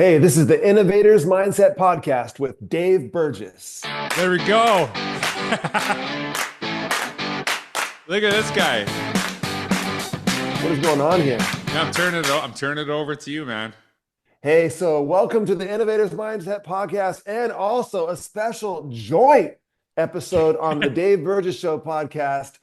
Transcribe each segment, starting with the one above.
Hey, this is the Innovators Mindset Podcast with Dave Burgess. There we go. Look at this guy. What is going on here? Yeah, I'm turning it over to you, man. Hey, so welcome to the Innovators Mindset Podcast and also a special joint episode on the Dave Burgess Show podcast.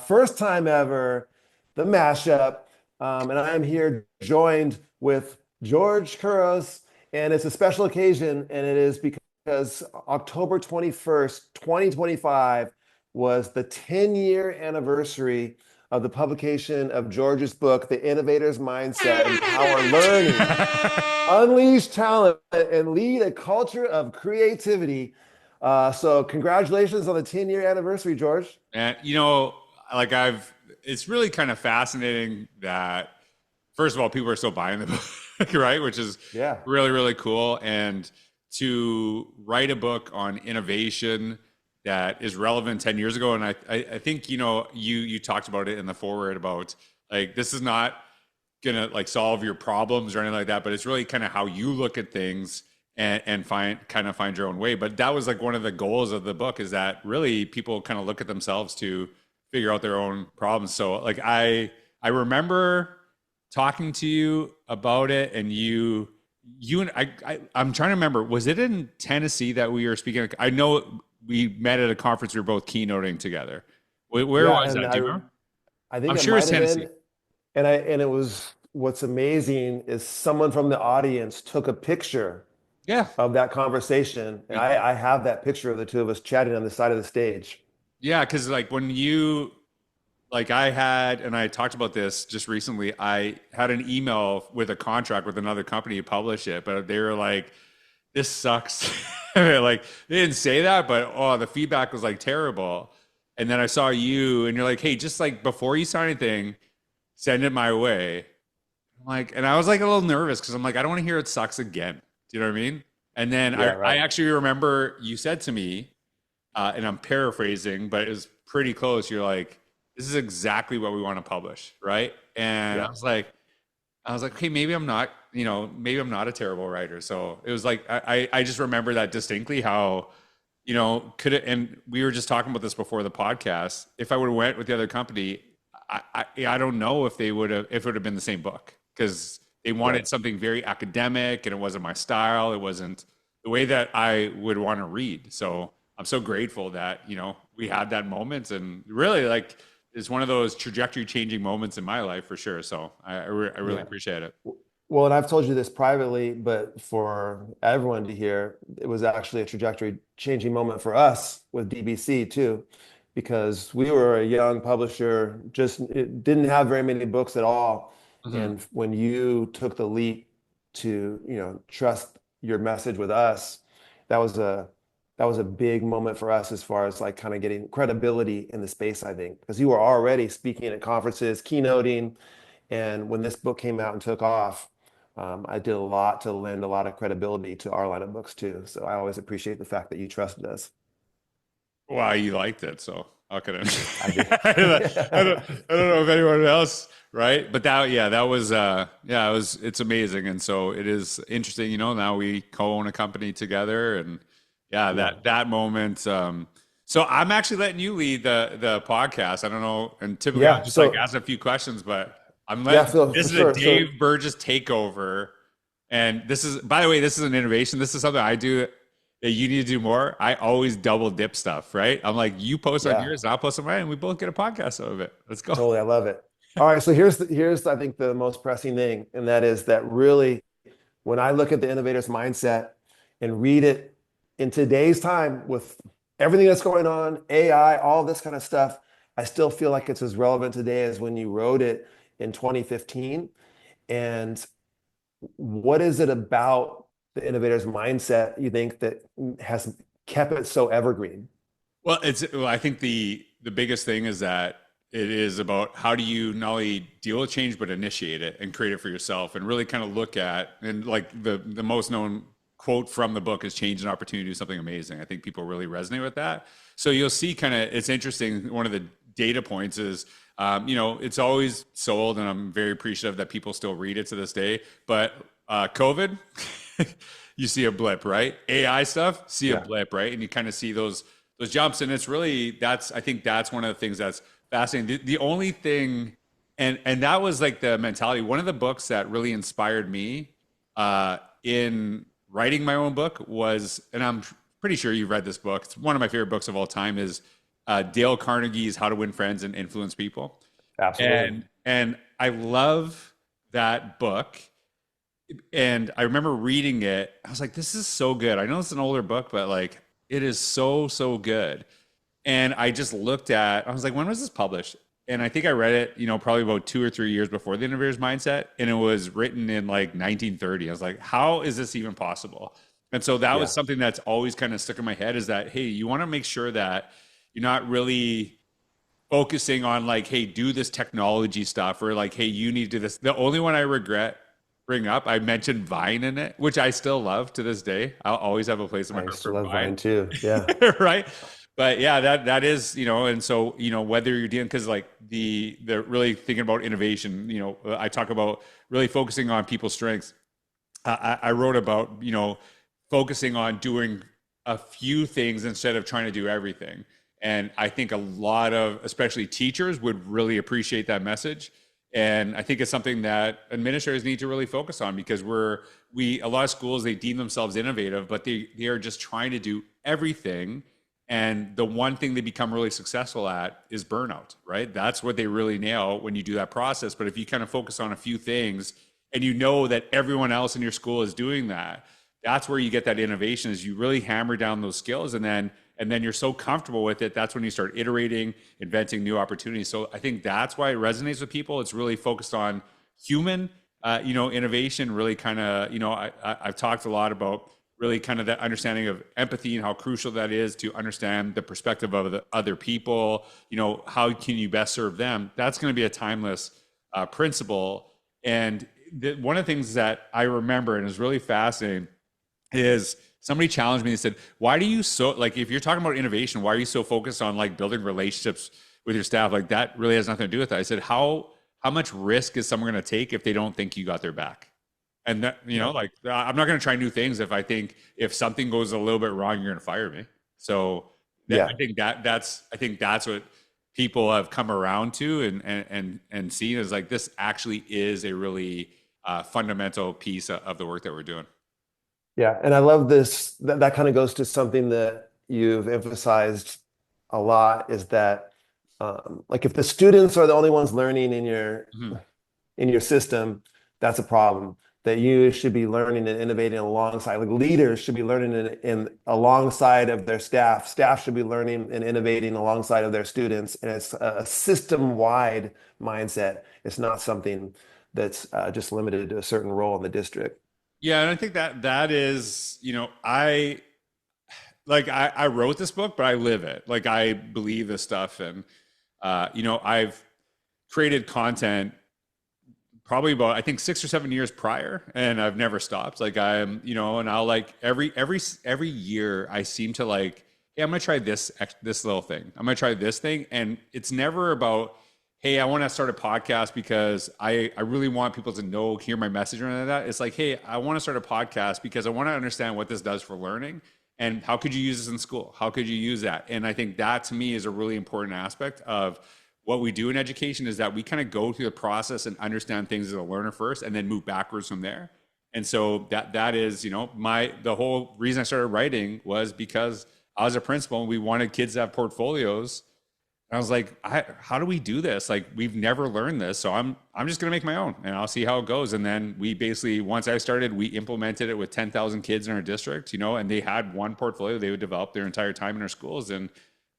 First time ever, the mashup. And I am here joined with George Couros, and it's a special occasion, and it is because October 21st, 2025 was the 10-year anniversary of the publication of George's book, The Innovator's Mindset, Empower Learning, Unleash Talent, and Lead a Culture of Creativity. So congratulations on the 10-year anniversary, George. And it's really kind of fascinating that, first of all, people are still buying the book, right? Which is really, really cool. And to write a book on innovation that is relevant 10 years ago. And I think, you talked about it in the foreword about like, this is not gonna like solve your problems or anything like that, but it's really kind of how you look at things and find your own way. But that was like one of the goals of the book, is that really people kind of look at themselves to figure out their own problems. So like, I remember talking to you about it, and I'm trying to remember, was it in Tennessee that we were speaking? I know we met at a conference. We were both keynoting together. Where was that? Do you remember? I think I'm it sure might it's have Tennessee. been, and it was, what's amazing is someone from the audience took a picture Yeah. of that conversation. And I have that picture of the two of us chatting on the side of the stage. Yeah, because like when you, like I talked about this just recently. I had an email with a contract with another company to publish it, but they were like, this sucks. Like they didn't say that, but the feedback was like terrible. And then I saw you and you're like, hey, just like before you sign anything, send it my way. I'm like, and I was like a little nervous because I'm like, I don't want to hear it sucks again. Do you know what I mean? And then Yeah, I right. actually remember you said to me, and I'm paraphrasing, but it was pretty close. You're like, this is exactly what we want to publish, right? And Yeah. I was like, okay, maybe I'm not, maybe I'm not a terrible writer. So it was like, I just remember that distinctly, how, could it, and we were just talking about this before the podcast. If I would have went with the other company, I don't know if it would have been the same book, because they wanted Right. something very academic and it wasn't my style. It wasn't the way that I would want to read. So I'm so grateful that, we had that moment, and really like, it's one of those trajectory changing moments in my life for sure. So I really Yeah. appreciate it. Well, and I've told you this privately, but for everyone to hear, it was actually a trajectory changing moment for us with DBC too, because we were a young publisher, just it didn't have very many books at all. Mhm. And when you took the leap to, trust your message with us, that was a that was a big moment for us as far as like kind of getting credibility in the space, I think, because you were already speaking at conferences, keynoting, and when this book came out and took off, I did a lot to lend a lot of credibility to our line of books too. So I always appreciate the fact that you trusted us. Wow, you liked it. So how could I did. I don't know if anyone else, right? But that was, it's amazing. And so it is interesting, now we co-own a company together, and Yeah. that moment. So I'm actually letting you lead the podcast. I don't know. And typically I'll Yeah. just like So ask a few questions, but I'm yeah, letting, Phil, this for is a sure. So Dave Burgess takeover. And this is, by the way, this is an innovation. This is something I do that you need to do more. I always double dip stuff, right? I'm like, you post on yeah, yours and I'll post on mine, and we both get a podcast out of it. Let's go. totally. I love it. All right. So here's I think the most pressing thing, and that is that really when I look at the innovator's mindset and read it in today's time with everything that's going on, AI, all this kind of stuff, I still feel like it's as relevant today as when you wrote it in 2015. And what is it about the innovator's mindset you think that has kept it so evergreen? Well, I think the biggest thing is that it is about how do you not only deal with change but initiate it and create it for yourself, and really kind of look at, and like the most known quote from the book is change an opportunity to do something amazing. I think people really resonate with that. So you'll see kind of, it's interesting. One of the data points is, it's always sold, and I'm very appreciative that people still read it to this day. But COVID, you see a blip, right? AI stuff, see a Yeah. blip, right? And you kind of see those jumps. And it's really, I think that's one of the things that's fascinating. The only thing, and that was like the mentality. One of the books that really inspired me in writing my own book was, and I'm pretty sure you've read this book. It's one of my favorite books of all time, is Dale Carnegie's How to Win Friends and Influence People. Absolutely. And I love that book. And I remember reading it. I was like, this is so good. I know it's an older book, but like it is so, so good. And I just looked at, I was like, when was this published? And I think I read it, probably about 2 or 3 years before the Innovator's Mindset. And it was written in like 1930. I was like, how is this even possible? And so that was Yeah. something that's always kind of stuck in my head, is that, hey, you want to make sure that you're not really focusing on like, hey, do this technology stuff, or like, hey, you need to do this. The only one I regret bring up, I mentioned Vine in it, which I still love to this day. I'll always have a place in my I heart used to for love Vine Vine. too. Yeah. Right. But yeah, that is, and so, whether you're dealing, because like the really thinking about innovation, I talk about really focusing on people's strengths. I wrote about, focusing on doing a few things instead of trying to do everything. And I think a lot of, especially teachers, would really appreciate that message. And I think it's something that administrators need to really focus on, because a lot of schools, they deem themselves innovative, but they are just trying to do everything. And the one thing they become really successful at is burnout, right? That's what they really nail when you do that process. But if you kind of focus on a few things, and you know that everyone else in your school is doing that, that's where you get that innovation, is you really hammer down those skills, and then you're so comfortable with it, that's when you start iterating, inventing new opportunities. So I think that's why it resonates with people. It's really focused on human innovation, really kind of, I've talked a lot about really kind of that understanding of empathy and how crucial that is to understand the perspective of the other people. How can you best serve them? That's going to be a timeless principle. And one of the things that I remember and is really fascinating is somebody challenged me and said, why do you if you're talking about innovation, why are you so focused on like building relationships with your staff? Like that really has nothing to do with that. I said, how much risk is someone going to take if they don't think you got their back? And that, like, I'm not going to try new things if I think if something goes a little bit wrong, you're going to fire me. So Yeah. I think that's what people have come around to and seen as like, this actually is a really fundamental piece of the work that we're doing. Yeah. And I love this. That kind of goes to something that you've emphasized a lot, is that like if the students are the only ones learning Mhm. in your system, that's a problem. That you should be learning and innovating alongside, like leaders should be learning in alongside of their staff. Staff should be learning and innovating alongside of their students. And it's a system-wide mindset. It's not something that's just limited to a certain role in the district. Yeah, and I think that is, I wrote this book, but I live it. Like I believe this stuff, and I've created content probably about, I think, 6 or 7 years prior, and I've never stopped. Like I'm, and I'll like every year I seem to like, hey, I'm gonna try this little thing. I'm gonna try this thing, and it's never about, hey, I want to start a podcast because I really want people to hear my message or anything like that. It's like, hey, I want to start a podcast because I want to understand what this does for learning, and how could you use this in school? How could you use that? And I think that to me is a really important aspect of what we do in education, is that we kind of go through the process and understand things as a learner first, and then move backwards from there. And so that is, the whole reason I started writing was because I was a principal and we wanted kids to have portfolios. And I was like, how do we do this? Like, we've never learned this. So I'm just going to make my own, and I'll see how it goes. And then we basically, once I started, we implemented it with 10,000 kids in our district, and they had one portfolio they would develop their entire time in our schools. And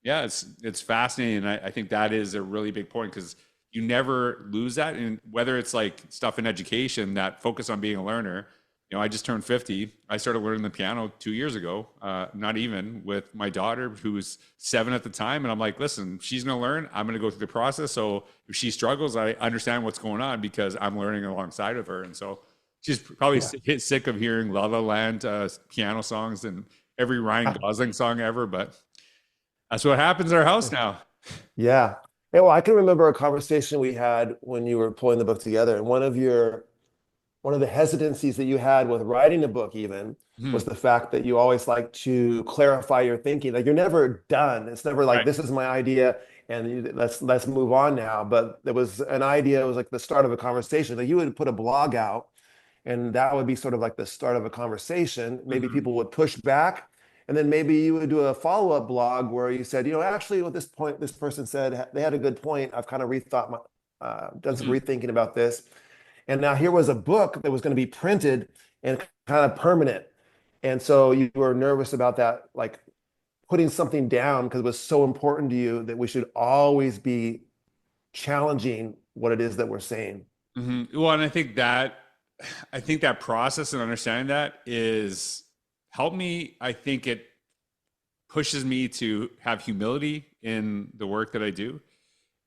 yeah, it's fascinating. And I think that is a really big point, because you never lose that. And whether it's like stuff in education that focus on being a learner, I just turned 50. I started learning the piano 2 years ago, not even, with my daughter, who was 7 at the time. And I'm like, listen, she's going to learn. I'm going to go through the process. So if she struggles, I understand what's going on because I'm learning alongside of her. And so she's probably hit sick of hearing La La Land piano songs and every Ryan Gosling song ever. But that's what happens in our house now. Yeah. Yeah, well, I can remember a conversation we had when you were pulling the book together, and one of your one of the hesitancies that you had with writing a book even was the fact that you always like to clarify your thinking. Like you're never done. It's never like, Right. this is my idea and let's move on now. But there was an idea, it was like the start of a conversation. Like you would put a blog out and that would be sort of like the start of a conversation. Maybe people would push back. And then maybe you would do a follow-up blog where you said, actually at this point, this person said they had a good point. I've kind of done some rethinking about this. And now here was a book that was going to be printed and kind of permanent. And so you were nervous about that, like putting something down because it was so important to you that we should always be challenging what it is that we're saying. Well, and I think that process and understanding that is helped me. I think it pushes me to have humility in the work that I do,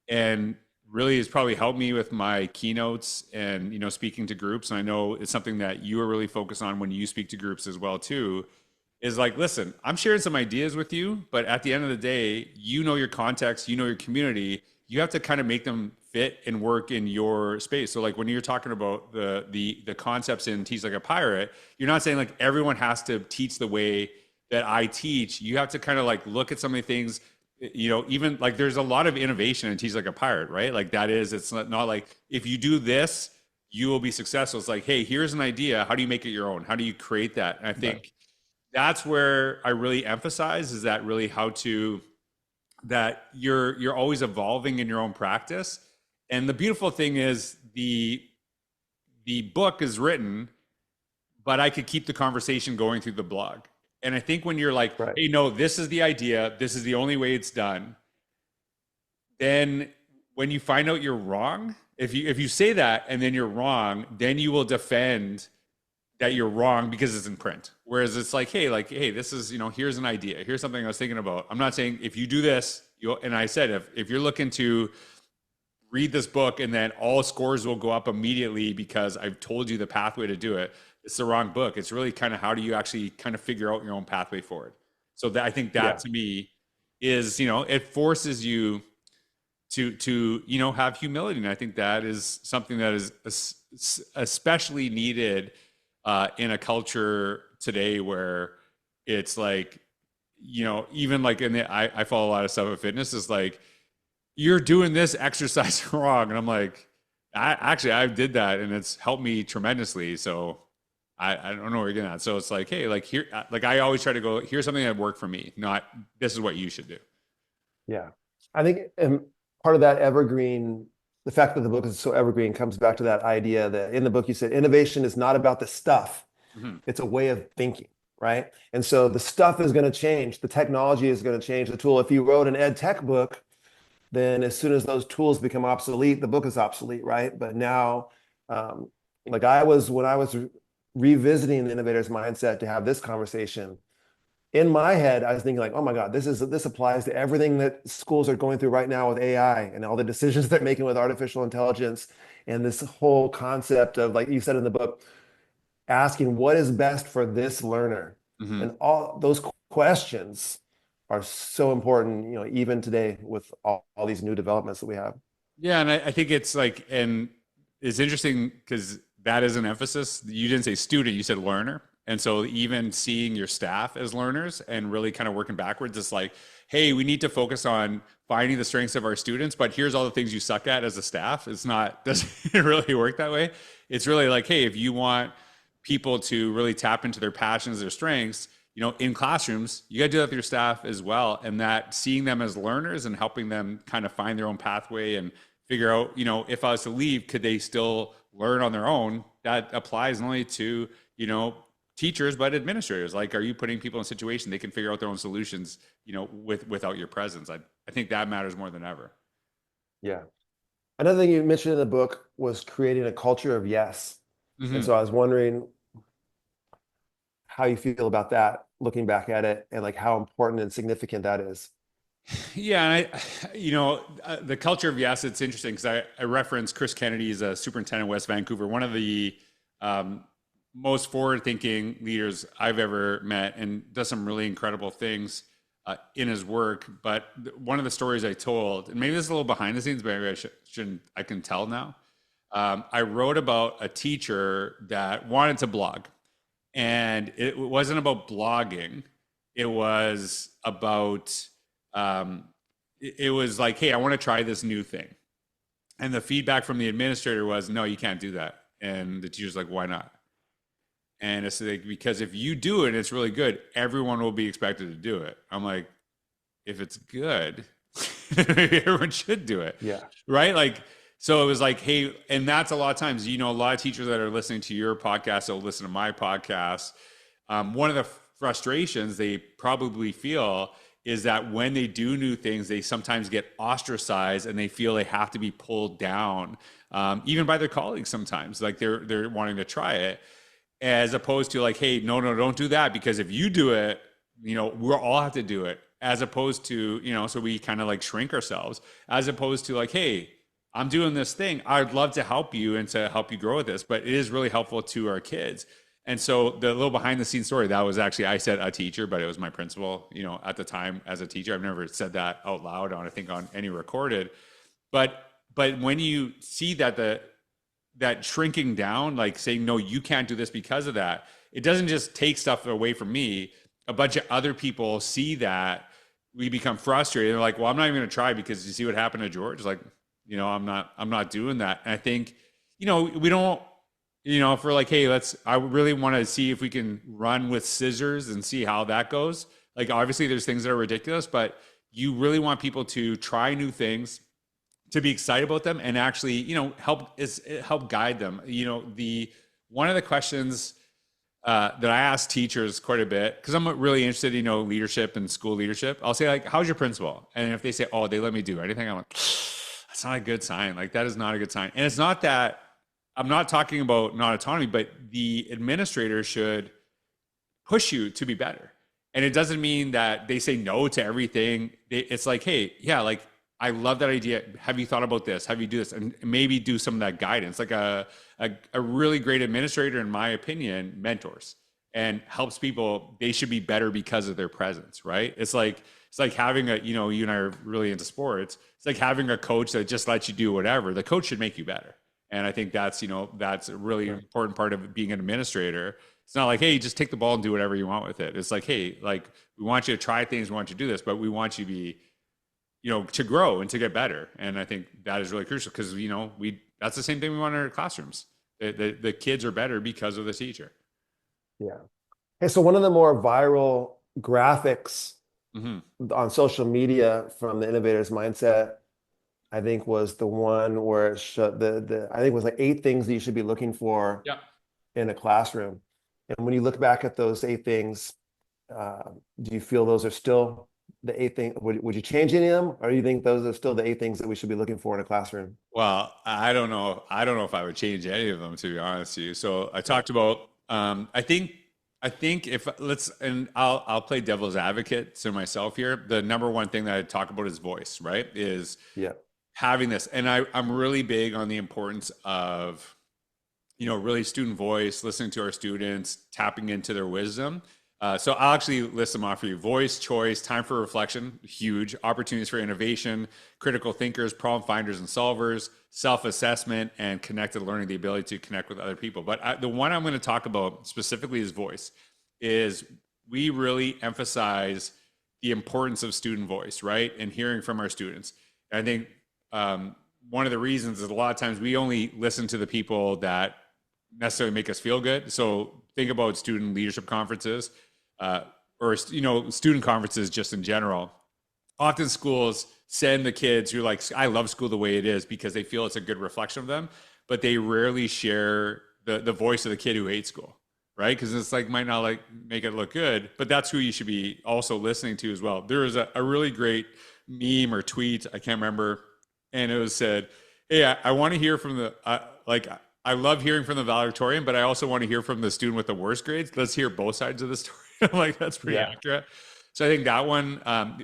and really has probably helped me with my keynotes and speaking to groups. And I know it's something that you are really focused on when you speak to groups as well too, is like, listen, I'm sharing some ideas with you, but at the end of the day, your context, your community, you have to kind of make them fit and work in your space. So like when you're talking about the concepts in Teach Like a Pirate, you're not saying like everyone has to teach the way that I teach. You have to kind of like look at some of the things, even like there's a lot of innovation in Teach Like a Pirate, right? Like it's not like if you do this, you will be successful. It's like, hey, here's an idea. How do you make it your own? How do you create that? And I think that's where I really emphasize is that really that you're always evolving in your own practice. And the beautiful thing is the book is written, but I could keep the conversation going through the blog. And I think when you're like, hey, no, this is the idea, this is the only way it's done, then when you find out you're wrong, if you say that and then you're wrong, then you will defend that you're wrong because it's in print. Whereas it's like, hey, this is, here's an idea. Here's something I was thinking about. I'm not saying if you do this, and I said, if you're looking to read this book and then all scores will go up immediately because I've told you the pathway to do it, it's the wrong book. It's really kind of how do you actually kind of figure out your own pathway forward. So I think that to me is, it forces you to have humility. And I think that is something that is especially needed in a culture today where it's like, even like I follow a lot of stuff with fitness, is like, you're doing this exercise wrong. And I'm like, I did that and it's helped me tremendously. So I don't know where you're getting at. So it's like, hey, like here, like I always try to go, here's something that worked for me, not this is what you should do. Yeah. I think part of that evergreen, the fact that the book is so evergreen comes back to that idea that in the book you said, innovation is not about the stuff. It's a way of thinking, right? And so the stuff is going to change. The technology is going to change the tool. If you wrote an ed tech book, then as soon as those tools become obsolete, the book is obsolete, right? But now, when I was revisiting the innovator's mindset to have this conversation, in my head, I was thinking like, oh my God, this applies to everything that schools are going through right now with AI and all the decisions they're making with artificial intelligence and this whole concept of, like you said in the book, asking what is best for this learner. And all those questions are so important, even today with all these new developments that we have. Yeah. And I think it's like, and it's interesting because that is an emphasis. You didn't say student, you said learner. And so even seeing your staff as learners and really kind of working backwards, it's like, hey, we need to focus on finding the strengths of our students, but here's all the things you suck at as a staff. Doesn't really work that way. It's really like, hey, if you want people to really tap into their passions, their strengths, in classrooms, you got to do that with your staff as well. And that seeing them as learners and helping them kind of find their own pathway and figure out, if I was to leave, could they still learn on their own? That applies not only to, teachers, but administrators. Like, are you putting people in a situation they can figure out their own solutions, without your presence? I think that matters more than ever. Yeah. Another thing you mentioned in the book was creating a culture of yes. And so I was wondering how you feel about that, looking back at it, and like how important and significant that is. Yeah, and the culture of yes, it's interesting because I referenced Chris Kennedy as a superintendent in West Vancouver, one of the most forward-thinking leaders I've ever met, and does some really incredible things in his work. But one of the stories I told, and maybe this is a little behind the scenes, but maybe I can tell now. I wrote about a teacher that wanted to blog, and it wasn't about blogging. It was about, it was like, hey, I want to try this new thing. And the feedback from the administrator was, no, you can't do that. And the teacher's like, why not? And it's like, because if you do it and it's really good, everyone will be expected to do it. I'm like, if it's good, everyone should do it. Yeah. Right. Like, so it was like, hey, and that's a lot of times, you know, a lot of teachers that are listening to your podcast will listen to my podcast. One of the frustrations they probably feel is that when they do new things, they sometimes get ostracized and they feel they have to be pulled down, even by their colleagues sometimes, like they're wanting to try it, as opposed to like, hey, no, don't do that, because if you do it, you know, we'll all have to do it, as opposed to, you know, so we kind of like shrink ourselves, as opposed to like, hey, I'm doing this thing, I'd love to help you and to help you grow with this, but it is really helpful to our kids. And so the little behind the scenes story, that was actually, I said a teacher, but it was my principal, you know, at the time as a teacher. I've never said that out loud on, I think, on any recorded. But when you see that that shrinking down, like saying, no, you can't do this because of that, it doesn't just take stuff away from me. A bunch of other people see that, we become frustrated. They're like, well, I'm not even going to try because you see what happened to George. Like, you know, I'm not doing that. And I think, you know, we don't, you know, if we're like, hey, I really want to see if we can run with scissors and see how that goes. Like, obviously there's things that are ridiculous, but you really want people to try new things, to be excited about them, and actually, you know, help guide them. You know, one of the questions that I ask teachers quite a bit, because I'm really interested, you know, leadership and school leadership. I'll say, like, how's your principal? And if they say, oh, they let me do anything, I'm like, that's not a good sign. Like, that is not a good sign. And it's not that, I'm not talking about not autonomy, but the administrator should push you to be better. And it doesn't mean that they say no to everything. It's like, hey, yeah, like, I love that idea. Have you thought about this? Have you do this? And maybe do some of that guidance. Like a really great administrator, in my opinion, mentors and helps people. They should be better because of their presence, right? It's like having a, you know, you and I are really into sports. It's like having a coach that just lets you do whatever. The coach should make you better. And I think that's, you know, that's a really important part of being an administrator. It's not like, hey, just take the ball and do whatever you want with it. It's like, hey, like, we want you to try things, we want you to do this, but we want you to be, you know, to grow and to get better. And I think that is really crucial, because, you know, that's the same thing we want in our classrooms. The kids are better because of the teacher. Yeah. Hey, so one of the more viral graphics on social media from the Innovator's Mindset, I think, was the one where it showed I think it was like 8 things that you should be looking for in a classroom. And when you look back at those 8 things, do you feel those are still the 8 things? Would you change any of them, or do you think those are still the 8 things that we should be looking for in a classroom? Well, I don't know if I would change any of them, to be honest with you. So I talked about, I think if and I'll play devil's advocate to myself here. The number one thing that I talk about is voice, right? Is having this. And I'm really big on the importance of, you know, really student voice, listening to our students, tapping into their wisdom. So I'll actually list them off for you. Voice, choice, time for reflection, huge. Opportunities for innovation, critical thinkers, problem finders and solvers, self-assessment, and connected learning, the ability to connect with other people. But the one I'm going to talk about specifically is voice. Is we really emphasize the importance of student voice, right? And hearing from our students. And I think one of the reasons is a lot of times we only listen to the people that necessarily make us feel good. So think about student leadership conferences, or, you know, student conferences just in general. Often schools send the kids who are like, I love school the way it is, because they feel it's a good reflection of them, but they rarely share the voice of the kid who hates school, right? Because it's like, might not like make it look good, but that's who you should be also listening to as well. There was a really great meme or tweet, I can't remember, and it was said, hey, I want to hear from I love hearing from the valedictorian, but I also want to hear from the student with the worst grades. Let's hear both sides of the story. I'm like, that's pretty accurate. So I think that one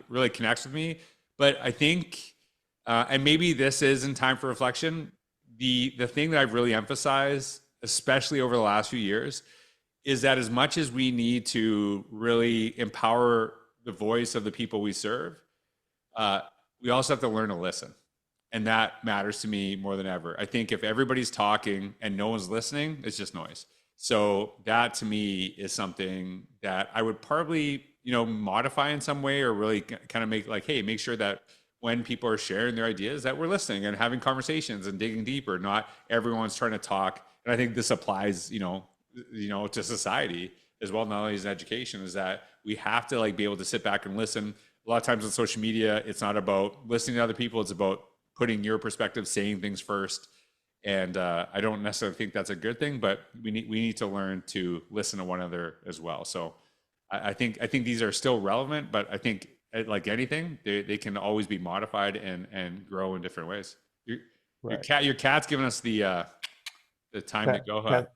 really connects with me. But I think, and maybe this is in time for reflection, the thing that I've really emphasized, especially over the last few years, is that as much as we need to really empower the voice of the people we serve, we also have to learn to listen. And that matters to me more than ever. I think if everybody's talking and no one's listening, it's just noise. So that to me is something that I would probably, modify in some way, or really kind of make like, hey, make sure that when people are sharing their ideas that we're listening and having conversations and digging deeper, not everyone's trying to talk. And I think this applies, to society as well, not only as education, is that we have to like be able to sit back and listen. A lot of times on social media, it's not about listening to other people. It's about putting your perspective, saying things first. And I don't necessarily think that's a good thing, but we need to learn to listen to one another as well. So I think these are still relevant, but I think like anything, they can always be modified and grow in different ways. Your cat's giving us the time to go.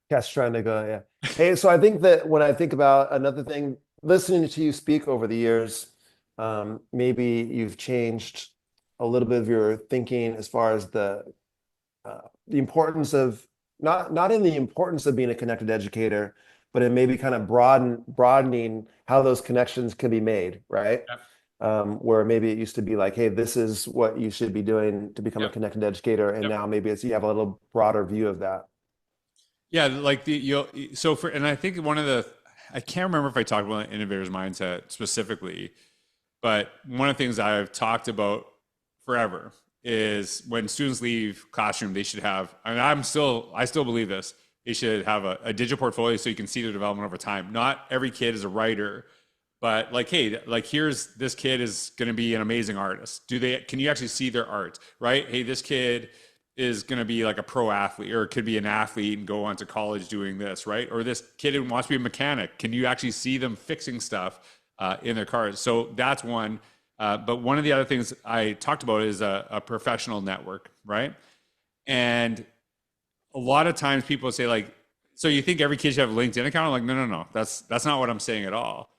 Cat's trying to go. Yeah. Hey, so I think that when I think about another thing, listening to you speak over the years, maybe you've changed a little bit of your thinking as far as the importance of not in the importance of being a connected educator, but it maybe kind of broadening how those connections can be made, right? Yep. Where maybe it used to be like, hey, this is what you should be doing to become a connected educator, and now maybe you have a little broader view of that. Yeah, like and I think I can't remember if I talked about Innovator's Mindset specifically, but one of the things I've talked about forever is when students leave classroom, they should have, and I still believe this, they should have a digital portfolio so you can see their development over time. Not every kid is a writer, but like, hey, like here's this kid is going to be an amazing artist. Can you actually see their art, right? Hey, this kid is going to be like a pro athlete, or it could be an athlete and go on to college doing this, right? Or this kid who wants to be a mechanic. Can you actually see them fixing stuff in their cars? So that's one. But one of the other things I talked about is a professional network, right? And a lot of times people say like, so you think every kid should have a LinkedIn account? I'm like, no. That's not what I'm saying at all.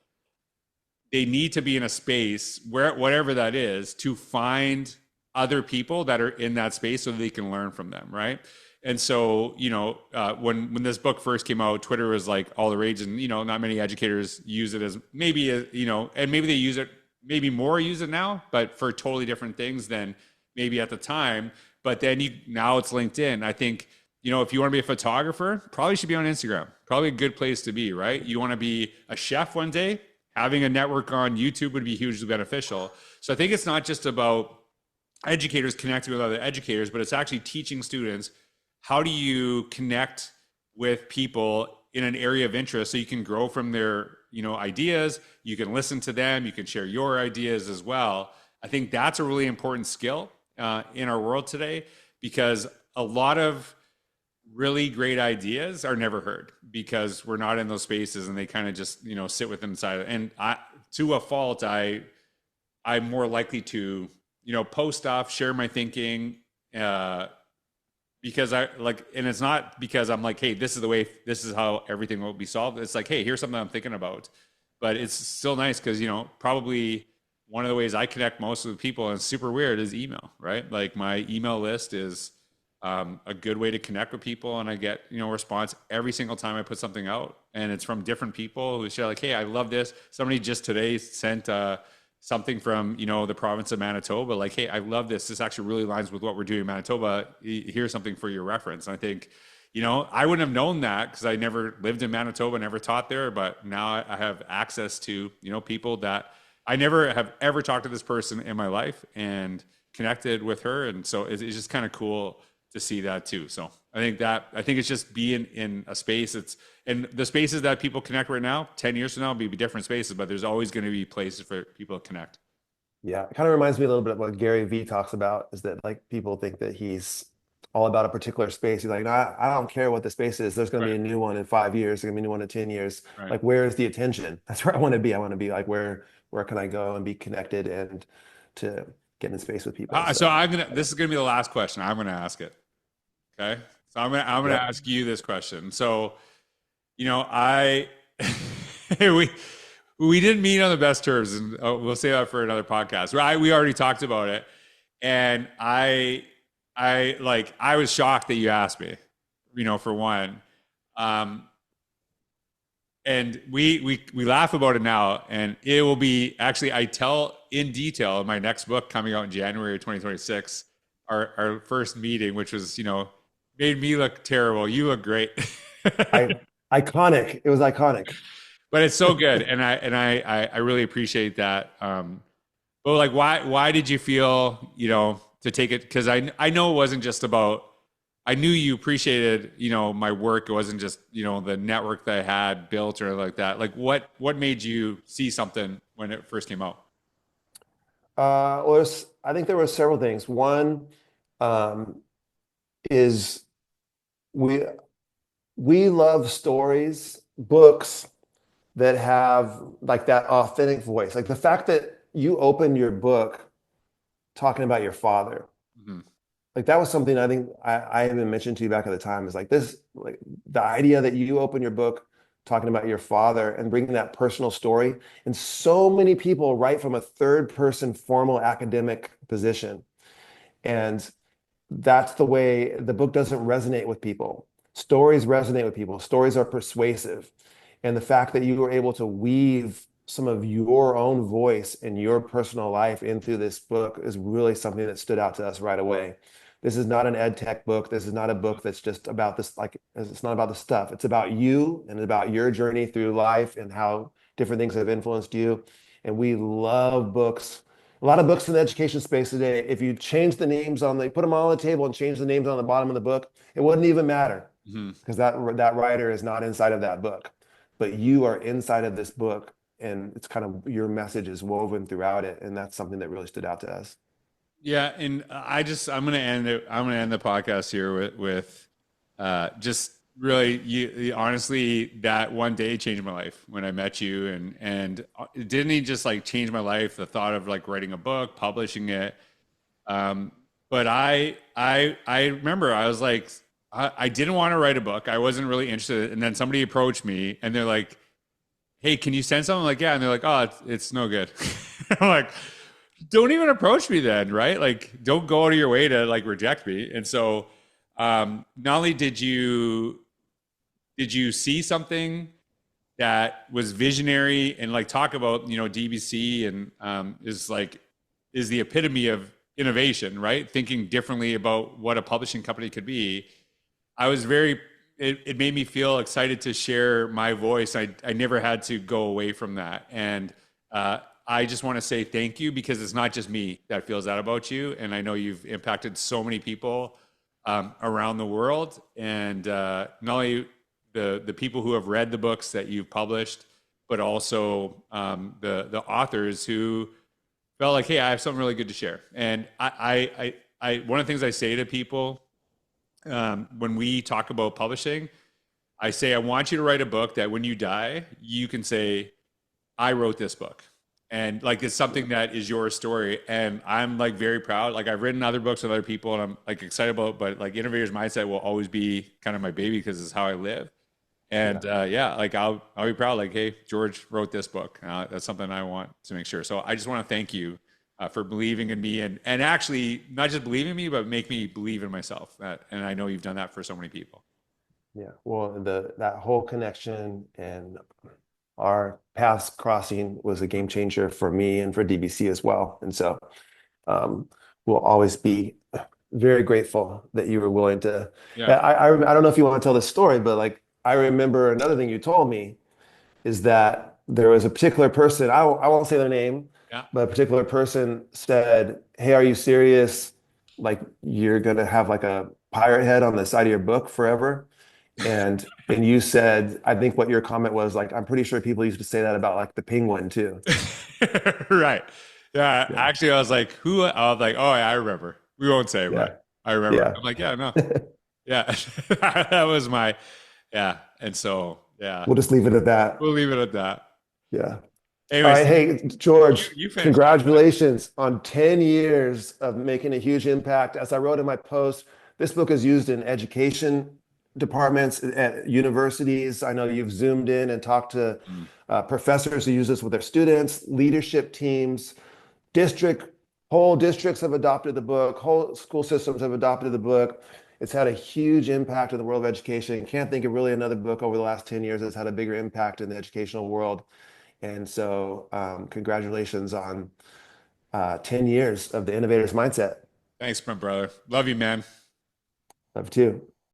They need to be in a space where, whatever that is, to find other people that are in that space so they can learn from them, right? And so, when this book first came out, Twitter was like all the rage, and, not many educators use it as maybe, and maybe they use it, maybe more use it now, but for totally different things than maybe at the time. But then now it's LinkedIn. I think, if you want to be a photographer, probably should be on Instagram. Probably a good place to be, right? You want to be a chef one day, having a network on YouTube would be hugely beneficial. So I think it's not just about educators connecting with other educators, but it's actually teaching students, how do you connect with people in an area of interest so you can grow from their ideas, you can listen to them, you can share your ideas as well. I think that's a really important skill in our world today, because a lot of really great ideas are never heard because we're not in those spaces, and they kind of just sit within inside. And to a fault, I'm more likely to post stuff, share my thinking, because I like, and it's not because I'm like, hey, this is how everything will be solved. It's like, hey, here's something I'm thinking about. But it's still nice because, probably one of the ways I connect most of the people, and it's super weird, is email, right? Like my email list is a good way to connect with people, and I get, response every single time I put something out, and it's from different people who share like, hey, I love this. Somebody just today sent something from, the province of Manitoba, like, hey, I love this. This actually really aligns with what we're doing in Manitoba. Here's something for your reference. And I think, I wouldn't have known that because I never lived in Manitoba, never taught there, but now I have access to, people that I never have ever talked to this person in my life and connected with her. And so it's just kind of cool to see that too. So I think it's just being in a space. And the spaces that people connect right now, 10 years from now, will be different spaces, but there's always going to be places for people to connect. Yeah. It kind of reminds me a little bit of what Gary Vee talks about, is that like people think that he's all about a particular space. He's like, no, I don't care what the space is. There's going to be a new one in 5 years. There's going to be a new one in 10 years. Right. Like, where's the attention? That's where I want to be. I want to be like, where can I go and be connected and to get in space with people? So this is going to be the last question. I'm going to ask it. Okay. So I'm going to ask you this question. So, we didn't meet on the best terms, and we'll say that for another podcast. We already talked about it. And I was shocked that you asked me, for one. And we laugh about it now, and it will be, actually, I tell in detail in my next book coming out in January of 2026, our first meeting, which was, made me look terrible. You look great. Iconic. It was iconic. But it's so good, and I really appreciate that. But like, why did you feel, to take it? Because I know it wasn't just about. I knew you appreciated, my work. It wasn't just, the network that I had built or like that. Like, what made you see something when it first came out? Well, I think there were several things. One um, is we we love stories, books that have like that authentic voice. Like the fact that you opened your book talking about your father. Mhm. Like that was something I think I even mentioned to you back at the time is like this, like the idea that you open your book talking about your father and bringing that personal story. And so many people write from a third person formal academic position. And that's the way the book doesn't resonate with people. Stories resonate with people. Stories are persuasive. And the fact that you were able to weave some of your own voice and your personal life into this book is really something that stood out to us right away. This is not an ed tech book. This is not a book that's just about this, like, it's not about the stuff. It's about you and about your journey through life and how different things have influenced you. And we love books, a lot of books in the education space today. If you change the names put them all on the table and change the names on the bottom of the book, it wouldn't even matter Mhm. because that writer is not inside of that book. But you are inside of this book, and it's kind of your message is woven throughout it, and that's something that really stood out to us. Yeah, and I'm gonna end it. I'm gonna end the podcast here with just really honestly, that one day changed my life when I met you, and it didn't even just like change my life. The thought of like writing a book, publishing it. Um, but I remember I was like, I didn't want to write a book. I wasn't really interested. And then somebody approached me and they're like, "Hey, can you send something?" I'm like, yeah. And they're like, "Oh, it's no good." I'm like, don't even approach me then, right? Like, don't go out of your way to like reject me. And so, not only did you see something that was visionary and like talk about, DBC and is the epitome of innovation, right? Thinking differently about what a publishing company could be. I was very it made me feel excited to share my voice. I never had to go away from that. And I just want to say thank you because it's not just me that feels that about you. And I know you've impacted so many people around the world. And not only the people who have read the books that you've published, but also the authors who felt like, hey, I have something really good to share. And I one of the things I say to people when we talk about publishing, I say, I want you to write a book that when you die, you can say, I wrote this book. And like, it's something that is your story. And I'm like very proud. Like I've written other books with other people and I'm like excited about, but like Innovator's Mindset will always be kind of my baby because it's how I live. And yeah, like I'll be proud. Like, hey, George wrote this book. That's something I want to make sure. So I just want to thank you for believing in me and actually not just believing in me, but make me believe in myself. And I know you've done that for so many people. Yeah. Well, that whole connection and our paths crossing was a game changer for me and for DBC as well. And so um, we'll always be very grateful that you were willing to. Yeah. I don't know if you want to tell this story, but like I remember another thing you told me is that there was a particular person, I won't say their name, Yeah. but a particular person said, "Hey, are you serious? Like you're gonna have like a pirate head on the side of your book forever?" And you said, I think what your comment was like, I'm pretty sure people used to say that about like the penguin too. Right. Yeah. Yeah. Actually, I was like, who? I was like, oh, yeah, I remember. We won't say, Yeah. but I remember. Yeah. I'm like, yeah, no. Yeah. That was my, yeah. And so, yeah, We'll just leave it at that. we'll leave it at that. Yeah. All Anyways, right. Hey, you, George, you finished. congratulations on 10 years of making a huge impact. As I wrote in my post, this book is used in education departments at universities. I know you've zoomed in and talked to Mm. professors who use this with their students, leadership teams, district, whole districts have adopted the book, whole school systems have adopted the book. It's had a huge impact in the world of education. Can't think of really another book over the last 10 years that's had a bigger impact in the educational world. And so, congratulations on 10 years of the Innovator's Mindset. Thanks, my brother. Love you, man. Love too.